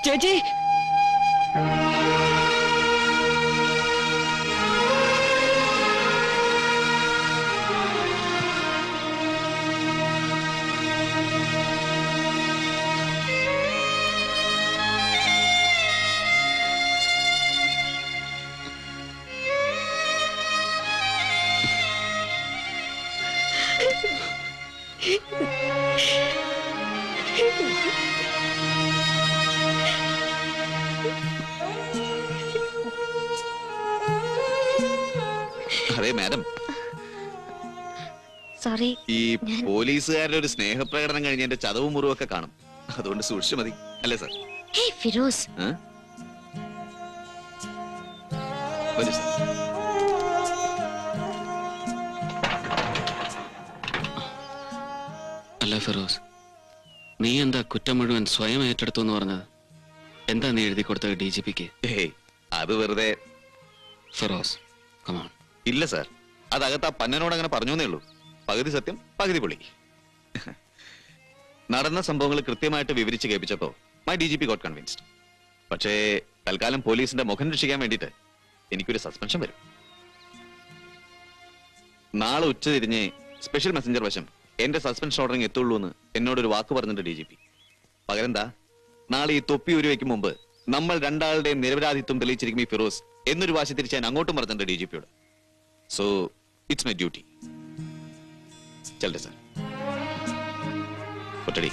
ചേച്ചി അതെ madam, sorry. ഈ പോലീസുകാരുടെ ഒരു സ്നേഹപ്രകടനം കഴിഞ്ഞ് എന്റെ ചതവും മുറിവൊക്കെ കാണും. അതുകൊണ്ട് സൂക്ഷിച്ചു മതി അല്ലേ സാർ? ഫിറോസ്, വരൂ സാർ. അല്ല ഫിറോസ്, നീ എന്താ കുറ്റം മുഴുവൻ സ്വയം ഏറ്റെടുത്തു എന്ന് പറഞ്ഞത്? എന്താ നീ എഴുതി കൊടുത്തത് DGPക്ക്? അത് വെറുതെ. ഫിറോസ്, കമോൺ. ഇല്ല സാർ, അതകത്ത് ആ പന്നനോട് അങ്ങനെ പറഞ്ഞേ ഉള്ളൂ. പകുതി സത്യം പകുതി പൊളി. നടന്ന സംഭവങ്ങൾ കൃത്യമായിട്ട് വിവരിച്ച് കേൾപ്പിച്ചപ്പോ മൈ DGP ഗോട്ട് കൺവിൻസ്ഡ്. പക്ഷേ തൽക്കാലം പോലീസിന്റെ മുഖം രക്ഷിക്കാൻ വേണ്ടിയിട്ട് എനിക്കൊരു സസ്പെൻഷൻ വരും. നാളെ ഉച്ചതിരിഞ്ഞ് സ്പെഷ്യൽ മെസഞ്ചർ വശം എന്റെ സസ്പെൻഷൻ ഓർഡറിങ് എത്തുള്ളൂ എന്ന് എന്നോടൊരു വാക്ക് പറഞ്ഞിട്ട് DGP. പകരം എന്താ, നാളെ ഈ തൊപ്പി ഉരുവയ്ക്കും മുമ്പ് നമ്മൾ രണ്ടാളുടെയും നിരപരാധിത്വം തെളിയിച്ചിരിക്കും ഈ ഫിറോസ് എന്നൊരു വാശി തിരിച്ചാൻ അങ്ങോട്ടും പറഞ്ഞിട്ടുണ്ട് DGPയോട്. So it's my duty. ചെല്ലട്ടെ സാർ. ഒറ്റടി.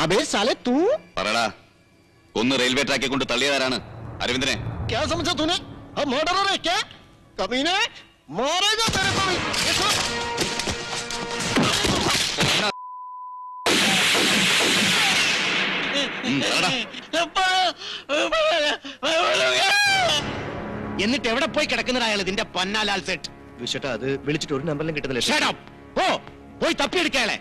अबे साले तू പറടാ, ഒന്ന് റെയിൽവേ ട്രാക്കിൽ കൊണ്ട് തള്ളിയതാരാണ്? അരവിന്ദനെ. क्या समझा तूने? अब मर्डरर है क्या? कमीने मारेगा तेरे को भी. എന്നിട്ട് എവിടെ പോയി കിടക്കുന്ന അയാൾ? നിന്റെ പൊന്നാലാൽ സെറ്റ് വിഷട്ടാ. അത് വിളിച്ചിട്ട് ഒരു നമ്പറിലും കിട്ടുന്നില്ല. പോയി തപ്പിയെടുക്കാളെ.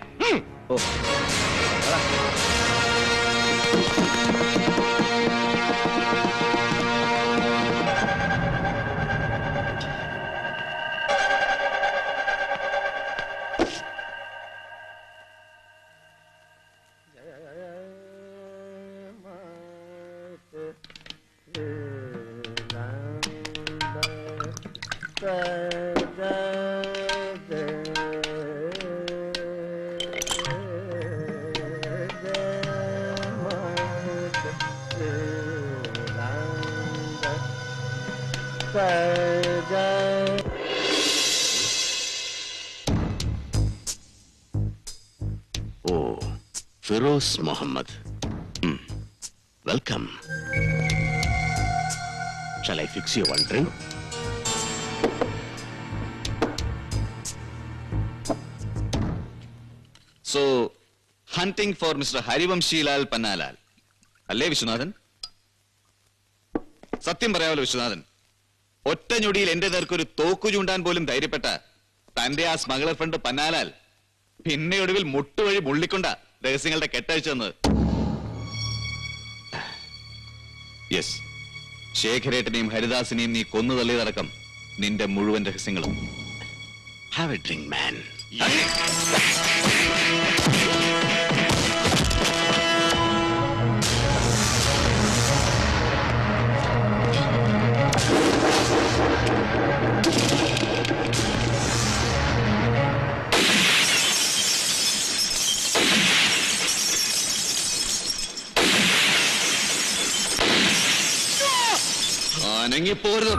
Oh, Firoz Mohammed. Welcome. Shall I fix you one drink? So, hunting for Mr. Harivamshi Lal Pannalal. അല്ലേ വിശ്വനാഥൻ? സത്യം പറയാമല്ലോ വിശ്വനാഥൻ, ഒറ്റ ഞൊടിയിൽ എന്റെ നേർക്കൊരു തോക്കു ചൂണ്ടാൻ പോലും ധൈര്യപ്പെട്ട തന്റെ ആ സ്മഗ്ലർ ഫ്രണ്ട് പന്നാലാൽ പിന്നെ ഒടുവിൽ മുട്ടുവഴി മുള്ളിക്കൊണ്ട രഹസ്യങ്ങളുടെ കെട്ടഴിച്ചു തന്നത്. യെസ്, ശേഖരേട്ടനെയും ഹരിദാസിനെയും നീ കൊന്നു തള്ളിയതടക്കം നിന്റെ മുഴുവൻ രഹസ്യങ്ങളും. ഹാവ് എ ഡ്രിങ്ക് മാൻ. അനങ്ങിപ്പോരുത്.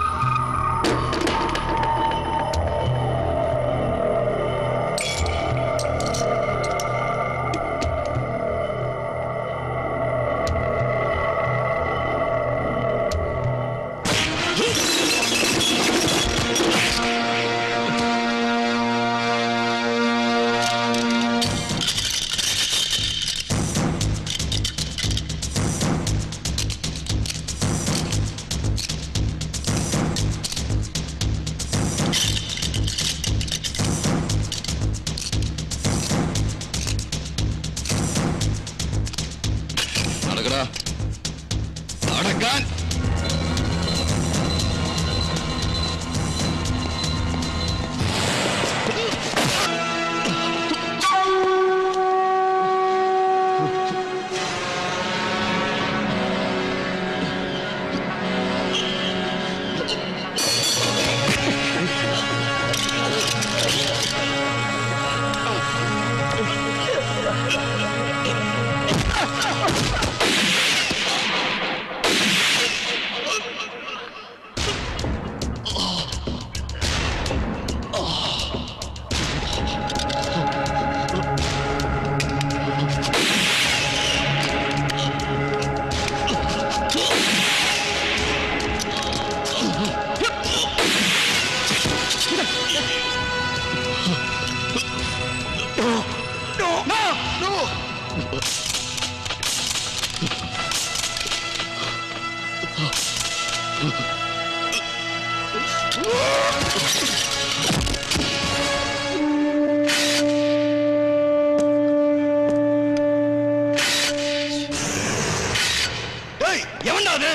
എവണ്ടാ അത്?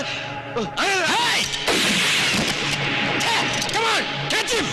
Hey! Come on, catch him!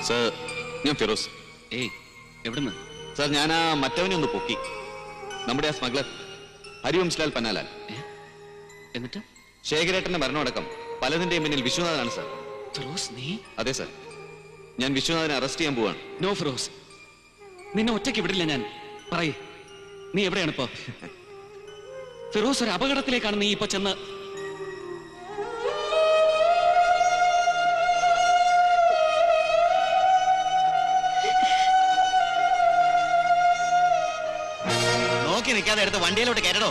Sir, ഞാൻ ഫിറോസ്. ഏയ്, എവിടുന്ന്? സർ, ഞാൻ ആ മറ്റവനെ ഒന്ന് പൊക്കി. നമ്മുടെ ആ സ്മഗ്ലർ ഹരിവംശലാൽ പന്നാലാൽ. എന്നിട്ട്? ശേഖരേട്ടന്റെ മരണമടക്കം പലതിന്റെയും പിന്നിൽ വിശ്വനാഥനാണ് സർ. ഫിറോസ്, നീ? അതെ സർ, ഞാൻ വിശ്വനാഥനെ അറസ്റ്റ് ചെയ്യാൻ പോവാണ്. നോ ഫിറോസ്, നിന്നെ ഒറ്റയ്ക്ക് വിടില്ല ഞാൻ. പറയ്, നീ എവിടെയാണിപ്പോ? ഫിറോസ്, ഒരു അപകടത്തിലേക്കാണ് നീ ഇപ്പൊ ചെന്ന്. നോക്കി നിൽക്കാതെ എടുത്ത് വണ്ടിയിലോട്ട് കയറടോ.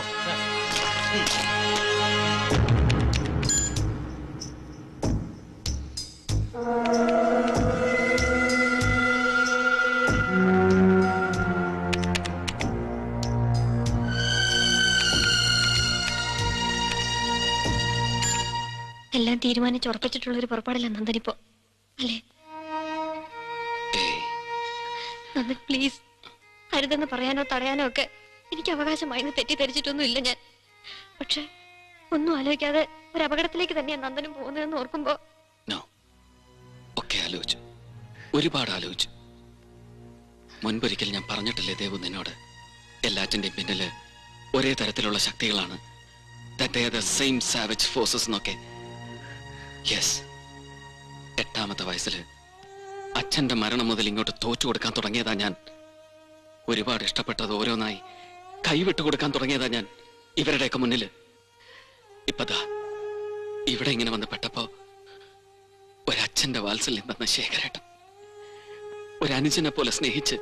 എല്ലാം തീരുമാനിച്ചുറപ്പിച്ചിട്ടുള്ള ഒരു പുറപ്പാടില്ല നന്ദനിപ്പോ, അല്ലേ? നന്ദൻ പ്ലീസ്, അരുതെന്ന് പറയാനോ തടയാനോ ഒക്കെ എനിക്ക് അവകാശമായെന്ന് തെറ്റിദ്ധരിച്ചിട്ടൊന്നും ഇല്ല ഞാൻ. പക്ഷെ ഒന്നും ആലോചിക്കാതെ ഒരു അപകടത്തിലേക്ക് തന്നെയാണ് നന്ദനും പോകുന്നതെന്ന് ഓർക്കുമ്പോ. ഒക്കെ ആലോചിച്ചു, ഒരുപാട് ആലോചിച്ചു. മുൻപൊരിക്കൽ ഞാൻ പറഞ്ഞിട്ടില്ലേ ദേവു നിന്നോട്, എല്ലാറ്റിന്റെയും പിന്നില് ഒരേ തരത്തിലുള്ള ശക്തികളാണ്. That they are the same savage forces എന്നൊക്കെ. യെസ്, 8ാമത്തെ വയസ്സില് അച്ഛന്റെ മരണം മുതൽ ഇങ്ങോട്ട് തോറ്റു കൊടുക്കാൻ തുടങ്ങിയതാ ഞാൻ. ഒരുപാട് ഇഷ്ടപ്പെട്ടത് ഓരോന്നായി കൈവിട്ടു കൊടുക്കാൻ തുടങ്ങിയതാ ഞാൻ ഇവരുടെയൊക്കെ മുന്നില്. ഇപ്പതാ ഇവിടെ ഇങ്ങനെ വന്ന് പെട്ടപ്പോ ഒരച്ഛന്റെ വാത്സല്യം തന്ന ശേഖരേട്ടൻ, ഒരനുജനെ പോലെ സ്നേഹിച്ച്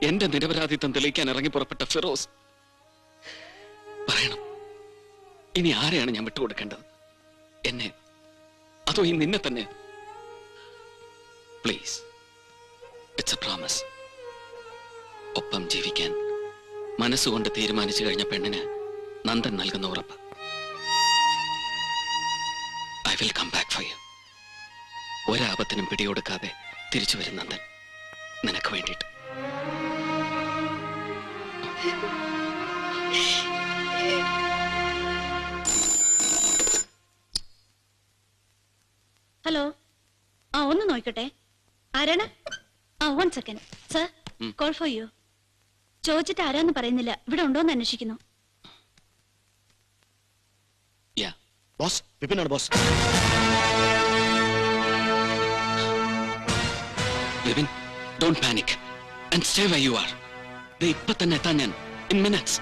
എന്റെ നിരപരാധിത്വം തെളിയിക്കാൻ ഇറങ്ങി പുറപ്പെട്ട ഫിറോസ്. പറയണം, ഇനി ആരെയാണ് ഞാൻ വിട്ടുകൊടുക്കേണ്ടത്? എന്നെ, അതോ ഈ നിന്നെ തന്നെ? Please, it's a promise. ഒപ്പം ജീവിക്കാൻ മനസ്സുകൊണ്ട് തീരുമാനിച്ചു കഴിഞ്ഞ പെണ്ണിന് നന്ദൻ നൽകുന്ന ഉറപ്പ്. I will come back for you. ഒരാപത്തിനും പിടികൊടുക്കാതെ തിരിച്ചു വരും നന്ദൻ, നിനക്ക് വേണ്ടിയിട്ട്. ഹലോ, ഒന്ന് നോക്കട്ടെ. ആരാണ്? 1 second sir, call for you. ചോദിച്ചിട്ട് ആരാന്ന് പറയുന്നില്ല, ഇവിടെ ഉണ്ടോന്ന് അന്വേഷിക്കുന്നു. ബോസ്, വിപിനാണ് boss. Vipin, don't panic and stay where you are. ദേ ഇപ്പൊ തന്നെ എത്താൻ ഞാൻ, in minutes.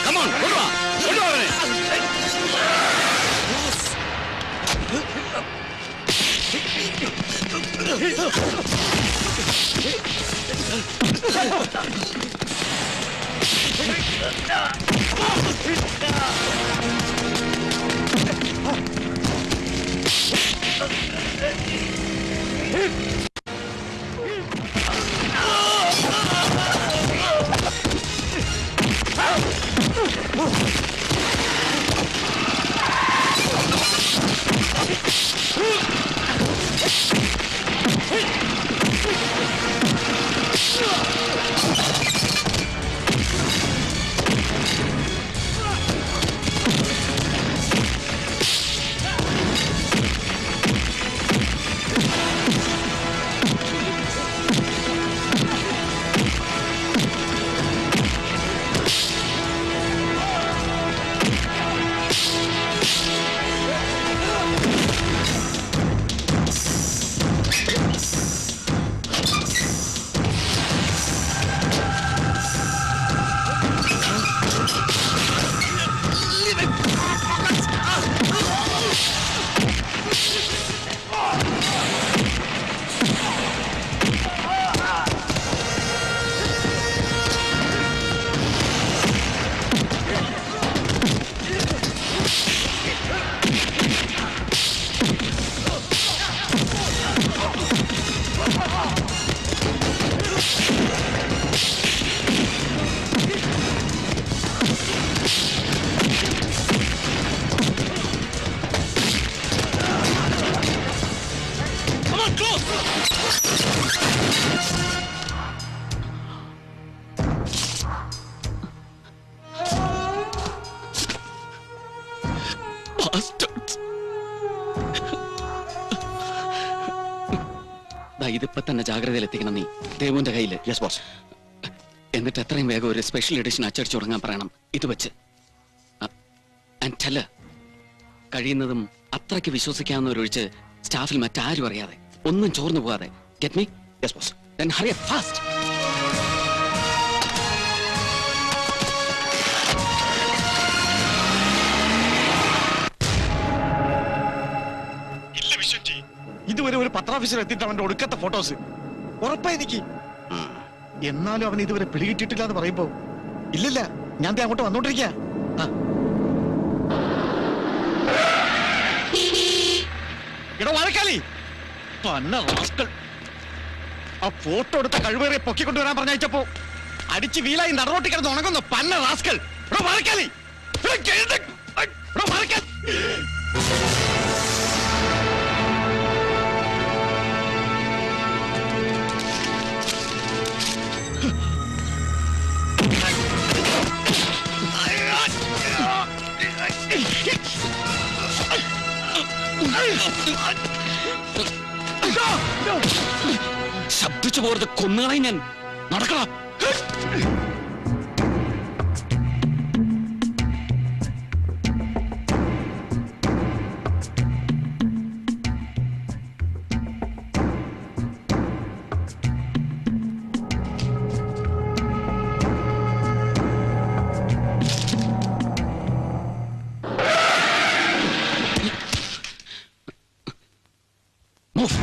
Come on, കൊണ്ടുവാ അവനെ. ഇതിപ്പോ തന്നെ ജാഗ്രതയിൽ എത്തിക്കണം നീ ദേവുവിന്റെ കയ്യില്. Yes boss. എന്നിട്ട് എത്രയും വേഗം ഒരു സ്പെഷ്യൽ എഡിഷൻ അച്ചടിച്ചു തുടങ്ങാൻ പറയണം ഇത് വെച്ച്. കഴിയുന്നതും അത്രയ്ക്ക് വിശ്വസിക്കാവുന്നവരൊഴിച്ച് സ്റ്റാഫിൽ മറ്റാരും അറിയാതെ ഒന്നും ചോർന്നു പോകാതെ. Get me? Yes boss. Then hurry up fast. ഇതുവരെ ഒരു പത്രാഫീസർ എത്തിയിട്ട് അവന്റെ ഒടുക്കത്തെ ഫോട്ടോസ് ഉറപ്പായി എനിക്ക്. എന്നാലും അവൻ ഇതുവരെ പിടികിട്ടിട്ടില്ല എന്ന് പറയുമ്പോ ഇല്ലില്ല, ഞാൻ ദേ അങ്ങോട്ട് വന്നോണ്ടിരിക്കാ. ഇടോ വഴക്കാലി, പന്ന റാസ്കൽ. ആ ഫോട്ടോ എടുത്ത കഴിവേറിയെ പൊക്കിക്കൊണ്ടുവരാൻ പറഞ്ഞയച്ചപ്പോ അടിച്ച് വീലായി നടറോട്ടി കിടന്ന് ഉണങ്ങുന്ന പന്ന റാസ്കൽ. ഇടോ വഴക്കാലി, ഇടോ വഴക്കാലി. ശബ്ദിച്ചു പോകരുത്, കൊന്നുകളായി ഞാൻ. നടക്കണം. Move.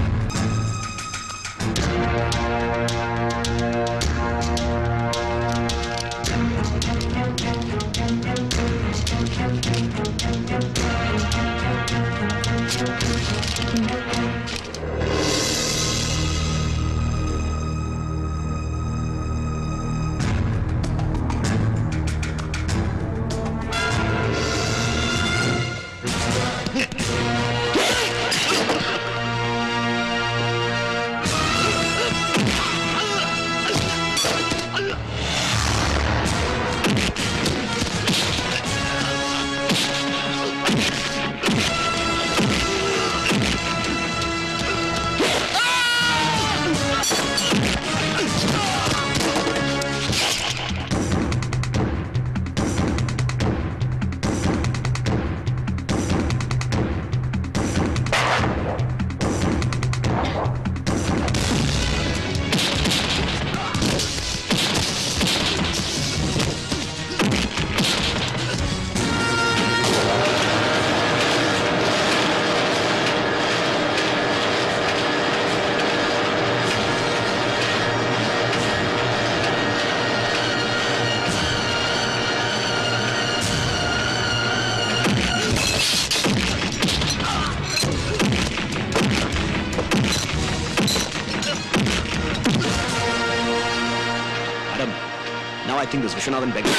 think this Vishwanathan beggar...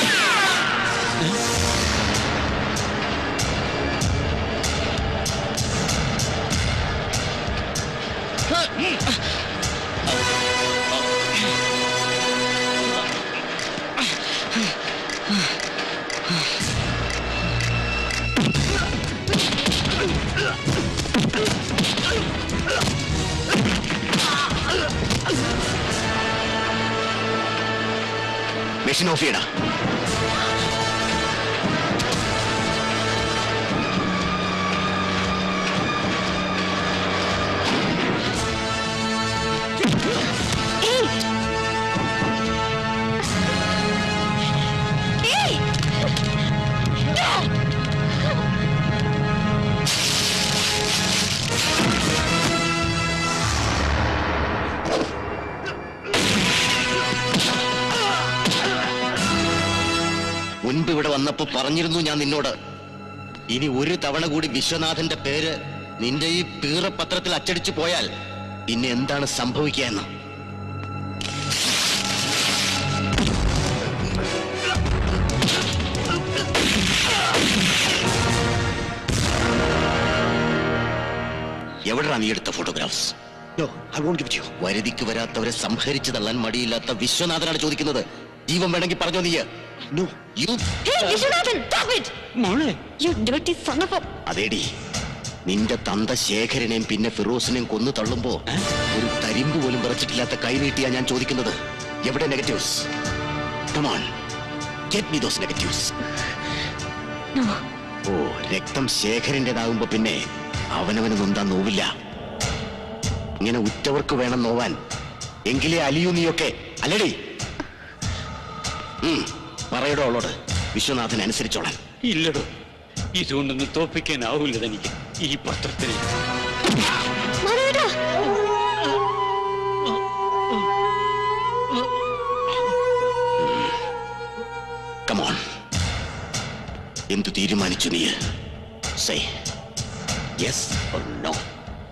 machine off ചെയ്യടാ. മുൻപ് ഇവിടെ വന്നപ്പോ പറഞ്ഞിരുന്നു ഞാൻ നിന്നോട്, ഇനി ഒരു തവണ കൂടി വിശ്വനാഥന്റെ പേര് നിന്റെ ഈ പീറപത്രത്തിൽ അച്ചടിച്ചു പോയാൽ പിന്നെ എന്താണ് സംഭവിക്കുക എന്ന്. എവിടെയാണ് നീ എടുത്ത ഫോട്ടോഗ്രാഫ്സ്? വരുതിക്ക് വരാത്തവരെ സംഹരിച്ചു തള്ളാൻ മടിയില്ലാത്ത വിശ്വനാഥനാണ് ചോദിക്കുന്നത്. ജീവൻ വേണമെങ്കിൽ പറഞ്ഞോ നീ. Hey, Vishwanathan, stop it! You dirty son of a... അതേടി, നിന്റെ തന്ത ശേഖരനെയും പിന്നെ ഫിറോസിനെയും കൊന്നു തള്ളുമ്പോ ഒരു തരിമ്പ് പോലും വിറച്ചിട്ടില്ലാത്ത കൈ നീട്ടിയാ ഞാൻ ചോദിക്കുന്നത്. എവിടെ negatives? Come on, get me those negatives. No. ഓ, രക്തം ശേഖരന്റേതാകുമ്പോ പിന്നെ അവനവന് നൊന്താൻ നോവില്ല. ഇങ്ങനെ ഉറ്റവർക്ക് വേണം നോവാൻ. എങ്കിലേ അലിയൂ നീയൊക്കെ, അല്ലടി? പറയടോ അവളോട് വിശ്വനാഥൻ അനുസരിച്ചോളാൻ. ഇല്ലടോ, ഇതുകൊണ്ടൊന്നും തോപ്പിക്കാനാവൂല തനിക്ക് ഈ പത്രത്തിന്. കമോൺ, എന്തു തീരുമാനിച്ചു നീ? Say yes or no.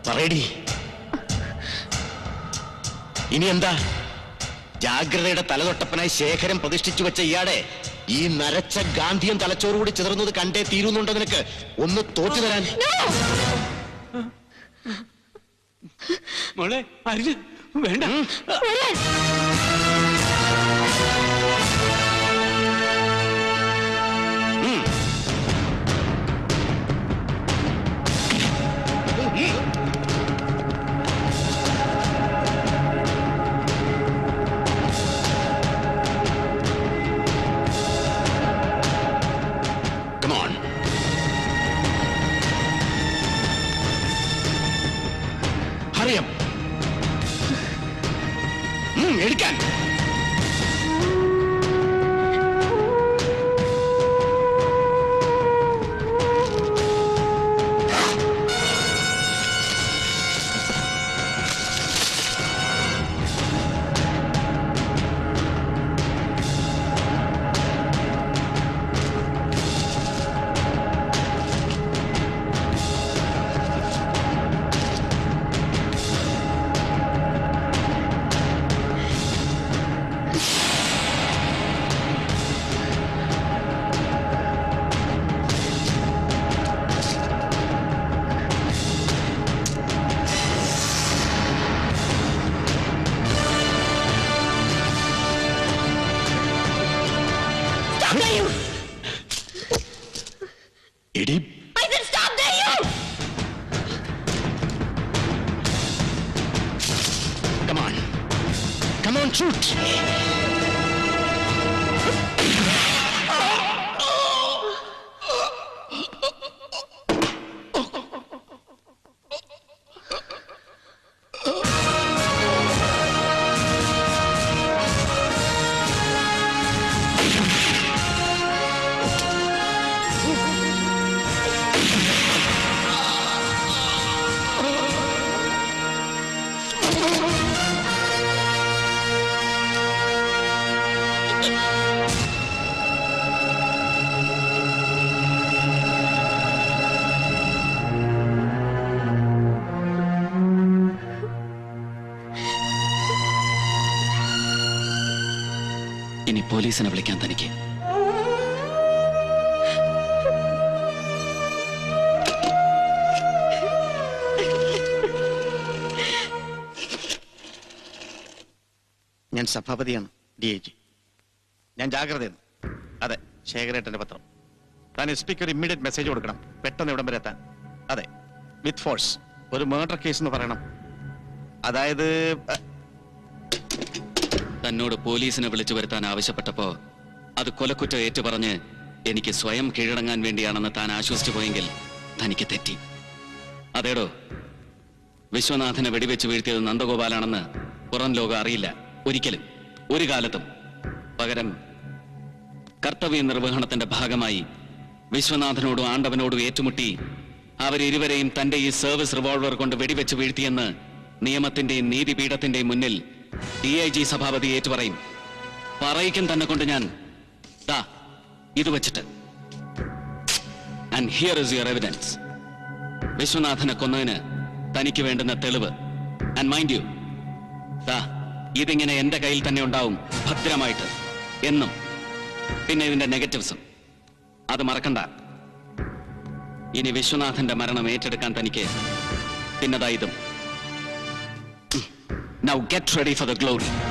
പറയടി. ഇനി എന്താ? ജാഗ്രതയുടെ തലതൊട്ടപ്പനായി ശേഖരം പ്രതിഷ്ഠിച്ചു വെച്ച ഇയാടെ ഈ നരച്ച ഗാന്ധിയൻ തലച്ചോറുകൂടി ചിതറുന്നത് കണ്ടേ തീരുന്നുണ്ടോ നിനക്ക്? ഒന്ന് തോറ്റു തരാൻ. മോളെ അരുത്, വേണ്ട. എടുക്കാൻ. I said stop there, you! Come on, shoot! ഇനി പോലീസിനെ വിളിക്കാൻ തനിക്ക്. ഞാൻ സഭാപതിയാണ്, DIG. ഞാൻ ജാഗ്രതയെന്ന്. അതെ, ശേഖരേട്ടന്റെ പത്രം. താൻ SP ഒരു ഇമ്മീഡിയറ്റ് മെസ്സേജ് കൊടുക്കണം, പെട്ടെന്ന് ഇവിടം വരെ എത്താൻ. അതെ, വിത്ത് ഫോഴ്സ്. ഒരു മർഡർ കേസ് എന്ന് പറയണം. അതായത് തന്നോട് പോലീസിനെ വിളിച്ചു വരുത്താൻ ആവശ്യപ്പെട്ടപ്പോ അത് കൊലക്കുറ്റം ഏറ്റുപറഞ്ഞ് എനിക്ക് സ്വയം കീഴടങ്ങാൻ വേണ്ടിയാണെന്ന് താൻ ആശ്വസിച്ചു പോയെങ്കിൽ തനിക്ക് തെറ്റി. അതേടോ, വിശ്വനാഥനെ വെടിവെച്ച് വീഴ്ത്തിയത് നന്ദഗോപാലാണെന്ന് പുറം ലോകം അറിയില്ല ഒരിക്കലും, ഒരു കാലത്തും. പകരം കർത്തവ്യ നിർവഹണത്തിന്റെ ഭാഗമായി വിശ്വനാഥനോടും ആണ്ടവനോടും ഏറ്റുമുട്ടി അവരിരുവരെയും തന്റെ ഈ സർവീസ് റിവോൾവർ കൊണ്ട് വെടിവെച്ച് വീഴ്ത്തിയെന്ന് നിയമത്തിന്റെയും നീതിപീഠത്തിന്റെയും മുന്നിൽ DIG സഭാപതി ഏറ്റുപറയും. പറയിക്കും തന്നെ കൊണ്ട് ഞാൻ ദാ ഇത് വെച്ചിട്ട്. And here is your evidence. വിശ്വനാഥനെ കൊന്നതിന് തനിക്ക് വേണ്ടുന്ന തെളിവ്. ആൻഡ് മൈൻഡ് യു, ദാ ഇതിങ്ങനെ എന്റെ കയ്യിൽ തന്നെ ഉണ്ടാവും ഭദ്രമായിട്ട് എന്നും. പിന്നെ ഇതിന്റെ നെഗറ്റീവ്സും അത് മറക്കണ്ട. ഇനി വിശ്വനാഥന്റെ മരണം ഏറ്റെടുക്കാൻ തനിക്ക് പിന്നതാ ഇതും. Now get ready for the glory.